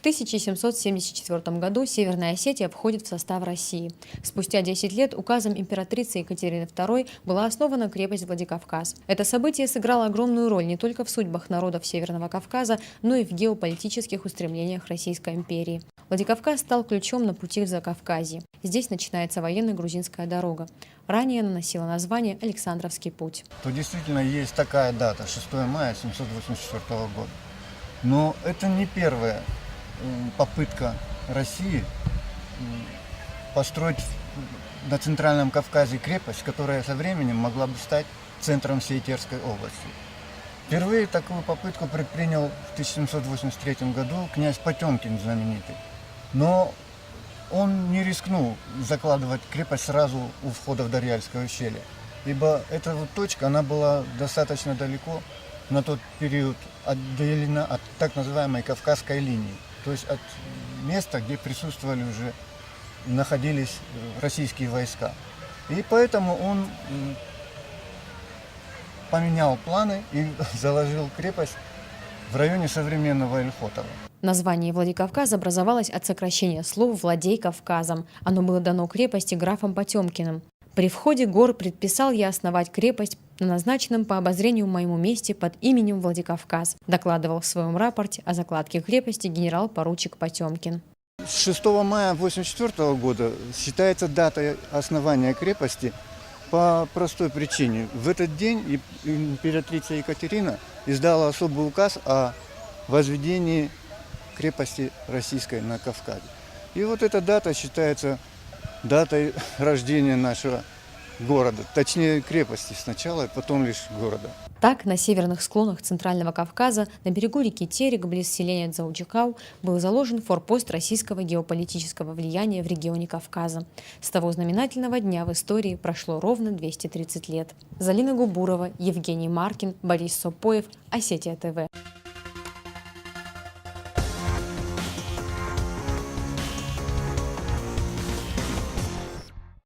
1774 году Северная Осетия входит в состав России. Спустя 10 лет указом императрицы Екатерины II была основана крепость Владикавказ. Это событие сыграло огромную роль не только в судьбах народов Северного Кавказа, но и в геополитических устремлениях Российской империи. Владикавказ стал ключом на пути в Закавказье. Здесь начинается военная грузинская дорога. Ранее она носила название Александровский путь. То действительно есть такая дата, 6 мая 1784 года. Но это не первая попытка России построить на Центральном Кавказе крепость, которая со временем могла бы стать центром всей Терской области. Впервые такую попытку предпринял в 1783 году князь Потемкин знаменитый. Но он не рискнул закладывать крепость сразу у входа в Дарьяльское ущелье, ибо эта вот точка, она была достаточно далеко на тот период отделена от так называемой Кавказской линии, то есть от места, где присутствовали уже, находились российские войска. И поэтому он поменял планы и заложил крепость в районе современного Ильхотова. Название Владикавказ образовалось от сокращения слов «владей Кавказом». Оно было дано крепости графом Потемкиным. «При входе гор предписал я основать крепость на назначенном по обозрению моему месте под именем Владикавказ», докладывал в своем рапорте о закладке крепости генерал-поручик Потемкин. 6 мая 1984 года считается датой основания крепости по простой причине. В этот день императрица Екатерина издала особый указ о возведении крепости российской на Кавказе. И вот эта дата считается датой рождения нашего города, точнее крепости сначала, потом лишь города. Так, на северных склонах Центрального Кавказа, на берегу реки Терек, близ селения Дзаучикау, был заложен форпост российского геополитического влияния в регионе Кавказа. С того знаменательного дня в истории прошло ровно 230 лет. Залина Губурова, Евгений Маркин, Борис Сопоев, Осетия ТВ.